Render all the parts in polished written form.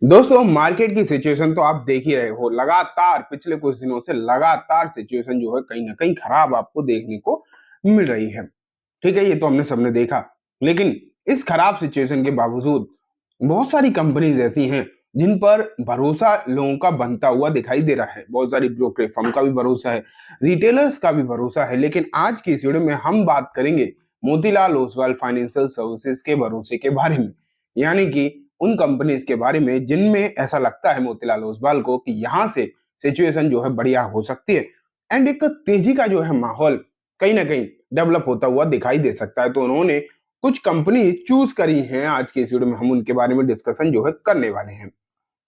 दोस्तों मार्केट की सिचुएशन तो आप देख ही रहे हो। लगातार पिछले कुछ दिनों से लगातार सिचुएशन जो है कहीं ना कहीं खराब आपको देखने को मिल रही है। ठीक है, ये तो हमने सबने देखा। लेकिन इस खराब सिचुएशन के बावजूद बहुत सारी कंपनीज ऐसी हैं जिन पर भरोसा लोगों का बनता हुआ दिखाई दे रहा है। बहुत सारी ब्रोकरेज फर्म का भी भरोसा है, रिटेलर्स का भी भरोसा है। लेकिन आज की इस वीडियो में हम बात करेंगे मोतीलाल ओसवाल फाइनेंशियल सर्विसेज के भरोसे के बारे में। यानी कि उन कंपनीज के बारे में जिनमें ऐसा लगता है मोतीलाल ओसवाल को कि यहां से सिचुएशन जो है बढ़िया हो सकती है एंड एक तेजी का जो है माहौल कहीं ना कहीं डेवलप होता हुआ दिखाई दे सकता है। तो उन्होंने कुछ कंपनी चूज करी हैं। आज के इस वीडियो में हम उनके बारे में डिस्कशन जो है करने वाले हैं।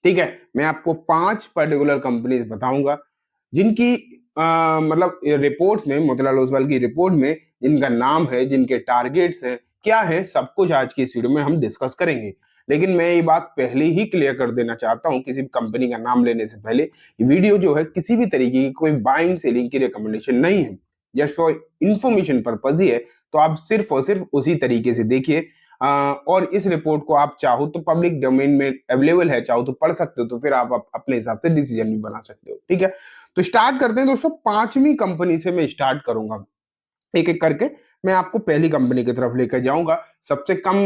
ठीक है, मैं आपको 5 पर्टिकुलर कंपनीज बताऊंगा जिनकी मतलब रिपोर्ट्स में, मोतीलाल ओसवाल की रिपोर्ट में जिनका नाम है, जिनके टारगेट्स हैं, क्या है, सब कुछ आज की इस वीडियो में हम डिस्कस करेंगे। लेकिन मैं ये बात पहले ही क्लियर कर देना चाहता हूं किसी भी कंपनी का नाम लेने से पहले, ये वीडियो जो है किसी भी तरीके की कोई बाइंग सेलिंग की रिकमेंडेशन नहीं है, जस्ट फॉर इंफॉर्मेशन पर्पज ही है। तो आप सिर्फ और सिर्फ उसी तरीके से देखिए। और इस रिपोर्ट को आप चाहो तो पब्लिक डोमेन में अवेलेबल है, चाहो तो पढ़ सकते हो, तो फिर आप अपने हिसाब से डिसीजन भी बना सकते हो। ठीक है, तो स्टार्ट करते हैं दोस्तों। पांचवी कंपनी से मैं स्टार्ट करूंगा, एक एक करके। मैं आपको पहली कंपनी की तरफ लेकर जाऊंगा। सबसे कम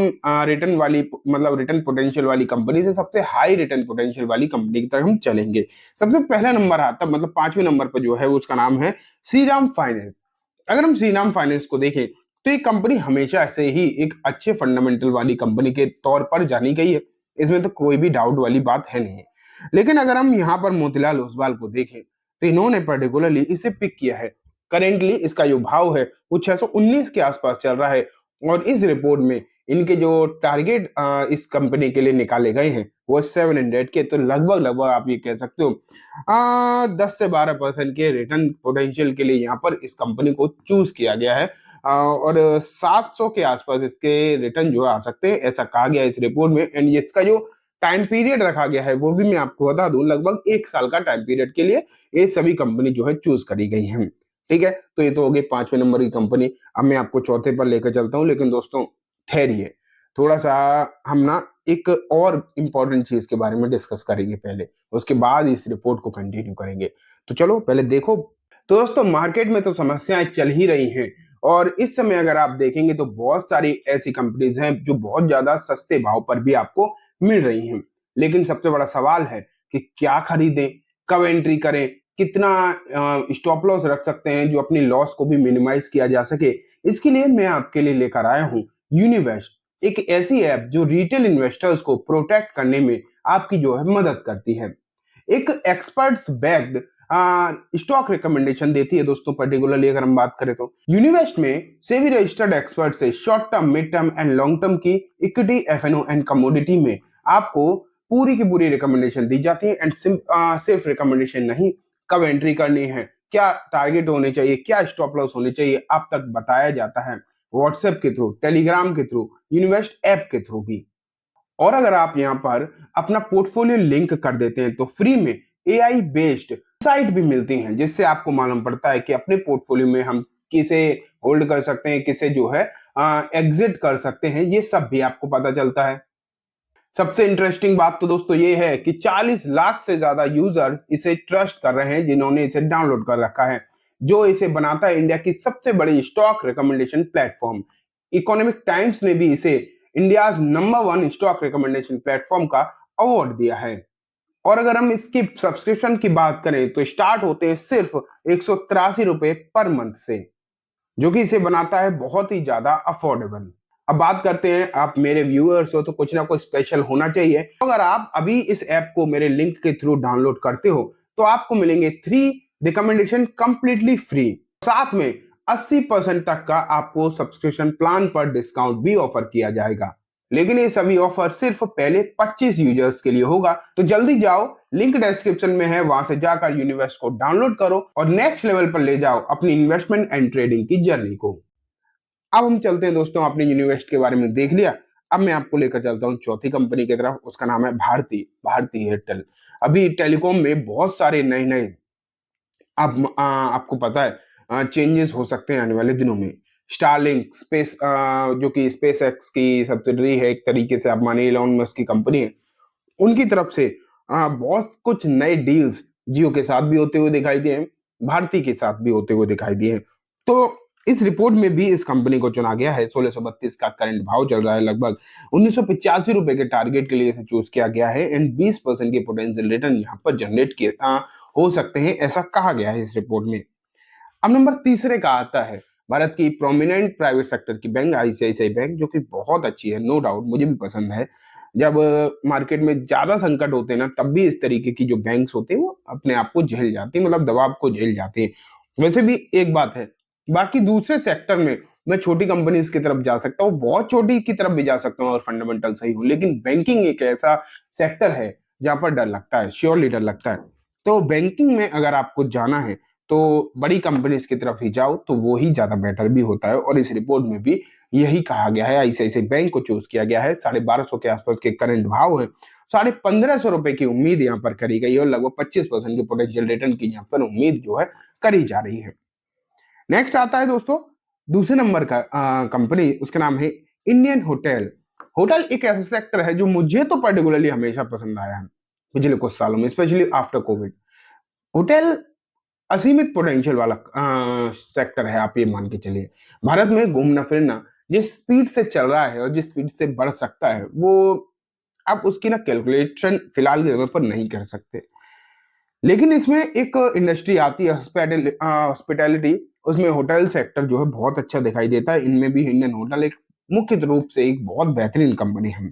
रिटर्न वाली, मतलब रिटर्न पोटेंशियल वाली कंपनी से सबसे हाई रिटर्न पोटेंशियल वाली कंपनी की तरफ हम चलेंगे। सबसे पहला नंबर आता, मतलब पांचवें नंबर पर जो है उसका नाम है श्रीराम फाइनेंस। अगर हम श्रीराम फाइनेंस को देखें तो ये कंपनी हमेशा से ही एक अच्छे फंडामेंटल वाली कंपनी के तौर पर जानी गई है। इसमें तो कोई भी डाउट वाली बात है नहीं। लेकिन अगर हम यहाँ पर मोतीलाल ओसवाल को देखें तो इन्होंने पर्टिकुलरली इसे पिक किया है। करेंटली इसका जो भाव है वो 619 के आसपास चल रहा है। और इस रिपोर्ट में इनके जो टारगेट इस कंपनी के लिए निकाले गए हैं वो 700 के। तो लगभग लगभग आप ये कह सकते हो 10 से 12% के रिटर्न पोटेंशियल के लिए यहाँ पर इस कंपनी को चूज किया गया है। और 700 के आसपास इसके रिटर्न जो आ सकते हैं, ऐसा कहा गया है इस रिपोर्ट में। एंड इसका जो टाइम पीरियड रखा गया है वो भी मैं आपको बता दूं, लगभग 1 साल का टाइम पीरियड के लिए ये सभी कंपनी जो है चूज करी गई है। ठीक है, तो ये तो हो गई पांचवें नंबर की कंपनी। अब मैं आपको चौथे पर लेकर चलता हूँ। लेकिन दोस्तों ठहरिए थोड़ा सा, हम ना एक और इम्पोर्टेंट चीज के बारे में डिस्कस करेंगे पहले, उसके बाद इस रिपोर्ट को कंटिन्यू करेंगे। तो चलो पहले देखो। तो दोस्तों मार्केट में तो समस्याएं चल ही रही हैं। और इस समय अगर आप देखेंगे तो बहुत सारी ऐसी कंपनीज हैं जो बहुत ज्यादा सस्ते भाव पर भी आपको मिल रही हैं। लेकिन सबसे बड़ा सवाल है कि क्या खरीदें, कब एंट्री करें, कितना स्टॉप लॉस रख सकते हैं जो अपनी लॉस को भी मिनिमाइज किया जा सके। इसके लिए मैं आपके लिए लेकर आया हूं यूनिवेस्ट, एक ऐसी ऐप जो रिटेल इन्वेस्टर्स को प्रोटेक्ट करने में आपकी जो है मदद करती है। एक एक्सपर्ट्स बैक्ड स्टॉक रिकमेंडेशन देती है दोस्तों। पर्टिकुलरली अगर हम बात करें तो यूनिवेस्ट में सेबी रजिस्टर्ड एक्सपर्ट से short term, mid term and long term की इक्विटी, एफएनओ एंड कमोडिटी में आपको पूरी की पूरी रिकमेंडेशन दी जाती है। एंड सिर्फ रिकमेंडेशन नहीं, कब एंट्री करनी है, क्या टारगेट होने चाहिए, क्या स्टॉप लॉस होने चाहिए, आप तक बताया जाता है। व्हाट्सएप के थ्रू, टेलीग्राम के थ्रू, यूनिवेस्ट ऐप के थ्रू भी। और अगर आप यहाँ पर अपना पोर्टफोलियो लिंक कर देते हैं तो फ्री में एआई बेस्ड साइट भी मिलती हैं, जिससे आपको मालूम पड़ता है कि अपने पोर्टफोलियो में हम किसे होल्ड कर सकते हैं, किसे जो है एग्जिट कर सकते हैं, ये सब भी आपको पता चलता है। सबसे इंटरेस्टिंग बात तो दोस्तों ये है कि 40 लाख से ज्यादा यूजर्स इसे ट्रस्ट कर रहे हैं, जिन्होंने इसे डाउनलोड कर रखा है। जो इसे बनाता है इंडिया की सबसे बड़ी stock recommendation platform. Economic times ने भी इसे India number 1 stock recommendation platform का अवार्ड दिया है। और अगर हम इसकी सब्सक्रिप्शन की बात करें तो स्टार्ट होते हैं सिर्फ 183 रुपए पर मंथ से, जो कि इसे बनाता है बहुत ही ज्यादा अफोर्डेबल। अब बात करते हैं, आप मेरे व्यूअर्स हो तो कुछ ना कुछ स्पेशल होना चाहिए। अगर आप अभी इस ऐप को मेरे लिंक के थ्रू डाउनलोड करते हो तो आपको मिलेंगे 3 रिकमेंडेशन कंप्लीटली फ्री। साथ में 80% तक का आपको सब्सक्रिप्शन प्लान पर डिस्काउंट भी ऑफर किया जाएगा। लेकिन ये सभी ऑफर सिर्फ पहले 25 यूजर्स के लिए होगा। तो जल्दी जाओ, लिंक डिस्क्रिप्शन में है, वहां से जाकर यूनिवेस्ट को डाउनलोड करो और नेक्स्ट लेवल पर ले जाओ अपनी इन्वेस्टमेंट एंड ट्रेडिंग की जर्नी को। अब हम चलते हैं दोस्तों, आपने यूनिवेस्ट के बारे में देख लिया। अब मैं आपको लेकर चलता हूँ चौथी कंपनी की तरफ। उसका नाम है भारती भारती एयरटेल। अभी टेलीकॉम में बहुत सारे नए नए, अब आपको पता है, चेंजेस हो सकते हैं आने वाले दिनों में। स्टारलिंक स्पेस, जो कि स्पेस एक्स की सब्सिडरी है, एक तरीके से आप मानिए इलॉन मस्क की कंपनी है, उनकी तरफ से बहुत कुछ नए डील्स जियो के साथ भी होते हुए दिखाई दिए हैं, भारती के साथ भी होते हुए दिखाई दिए हैं। तो इस रिपोर्ट में भी इस कंपनी को चुना गया है। 1632 का करंट भाव चल रहा है, लगभग 1985 रुपए के टारगेट के लिए इसे चूज किया गया है एंड 20% के पोटेंशियल रिटर्न यहाँ पर जनरेट किए हो सकते हैं, ऐसा कहा गया है इस रिपोर्ट में। अब नंबर तीसरे का आता है भारत की प्रोमिनेंट प्राइवेट सेक्टर की बैंक आईसीआईसीआई बैंक, जो कि बहुत अच्छी है, नो डाउट, मुझे भी पसंद है। जब मार्केट में ज्यादा संकट होते हैं ना, तब भी इस तरीके की जो बैंक्स होते हैं वो अपने आप को झेल जाती है, मतलब दबाव को झेल जाते हैं। वैसे भी एक बात है, बाकी दूसरे सेक्टर में मैं छोटी कंपनीज की तरफ जा सकता हूँ, बहुत छोटी की तरफ भी जा सकता हूँ और फंडामेंटल सही हो, लेकिन बैंकिंग एक ऐसा सेक्टर है जहां पर डर लगता है, श्योरली डर लगता है। तो बैंकिंग में अगर आपको जाना है तो बड़ी कंपनीज की तरफ ही जाओ, तो वो ही ज्यादा बेटर भी होता है, और इस रिपोर्ट में भी यही कहा गया है। आईसीआईसीआई बैंक को चूज किया गया है, 1250 के आसपास के करंट भाव है, 1550 रुपए की उम्मीद यहाँ पर करी गई है और लगभग 25% के पोटेंशियल रिटर्न की यहाँ पर उम्मीद जो है करी जा रही है। नेक्स्ट आता है दोस्तों दूसरे नंबर का कंपनी, उसका नाम है इंडियन होटल। होटल एक ऐसा सेक्टर है जो मुझे तो पर्टिकुलरली हमेशा पसंद आया है पिछले कुछ सालों में, स्पेशली आफ्टर कोविड। होटल असीमित पोटेंशियल वाला सेक्टर है, आप ये मान के चलिए। भारत में घूमना फिरना जिस स्पीड से चल रहा है और जिस स्पीड से बढ़ सकता है, वो आप उसकी ना कैलकुलेशन फिलहाल के समय पर नहीं कर सकते। लेकिन इसमें एक इंडस्ट्री आती है हॉस्पिटैलिटी, उसमें होटल सेक्टर जो है बहुत अच्छा दिखाई देता है। इनमें भी इंडियन होटल एक मुख्य रूप से एक बहुत बेहतरीन कंपनी है।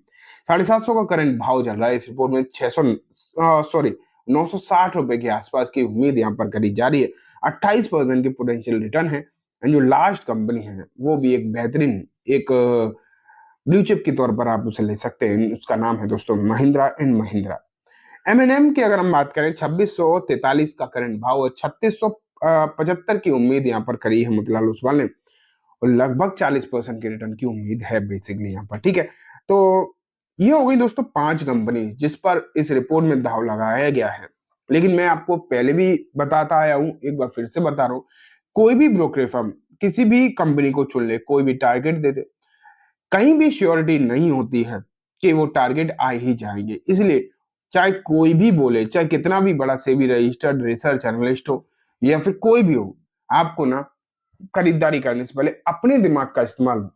750 का करंट भाव चल रहा है। इस रिपोर्ट में 960 रुपए के आसपास की उम्मीद यहाँ पर करी जा रही है। 28% की पोटेंशियल रिटर्न है एंड जो लास्ट कंपनी है वो भी एक बेहतरीन, एक ब्लू चिप के तौर पर आप उसे ले सकते हैं। उसका नाम है दोस्तों महिंद्रा एंड महिंद्रा। एमएनएम की अगर हम बात करें, 2643 का करंट भाव और 3675 की उम्मीद यहाँ पर करी है मोतीलाल ओसवाल ने, और लगभग 40% के रिटर्न की उम्मीद है बेसिकली यहाँ पर, ठीक है। तो ये हो गई दोस्तों 5 कंपनी जिस पर इस रिपोर्ट में दाव लगाया गया है। लेकिन मैं आपको पहले भी बताता आया हूं, एक बार फिर से बता रहा हूं, कोई भी ब्रोकरेज फर्म किसी भी कंपनी को चुन ले, कोई भी टारगेट दे दे, कहीं भी श्योरिटी नहीं होती है कि वो टारगेट आ ही जाएंगे। इसलिए चाहे कोई भी बोले, चाहे कितना भी बड़ा सेबी रजिस्टर्ड रिसर्च एनालिस्ट हो या फिर कोई भी हो, आपको ना खरीदारी करने से पहले अपने दिमाग का इस्तेमाल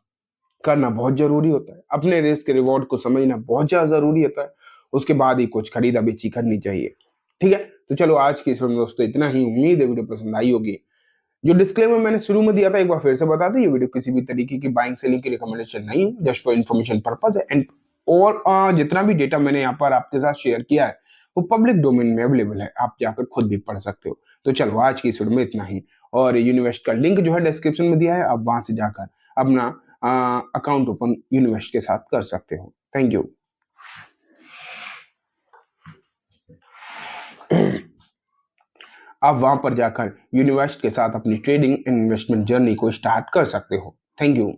करना बहुत जरूरी होता है, अपने रिस्क रिवॉर्ड को समझना बहुत ज्यादा जरूरी होता है। उसके बाद ही कुछ खरीदा बेची करनी चाहिए, ठीक है। तो चलो आज की इस वीडियो में दोस्तों इतना ही। उम्मीद है वीडियो पसंद आई होगी। जो डिस्क्लेमर मैंने शुरू में दिया था एक बार फिर से बता दूं, ये वीडियो किसी भी तरीके की बाइंग सेलिंग की रिकमेंडेशन नहीं है, जस्ट फॉर इन्फॉर्मेशन पर्पज है। एंड और जितना भी डेटा मैंने यहाँ पर आपके साथ शेयर किया है वो पब्लिक डोमेन में अवेलेबल है, आप जाकर खुद भी पढ़ सकते हो। तो चलो आज की इस वीडियो में इतना ही, और यूनिवेस्ट का लिंक जो है डिस्क्रिप्शन में दिया है, आप वहां से जाकर अपना अकाउंट ओपन यूनिवेस्ट के साथ कर सकते हो। Thank you. आप वहां पर जाकर यूनिवेस्ट के साथ अपनी ट्रेडिंग एंड इन्वेस्टमेंट जर्नी को स्टार्ट कर सकते हो। Thank you.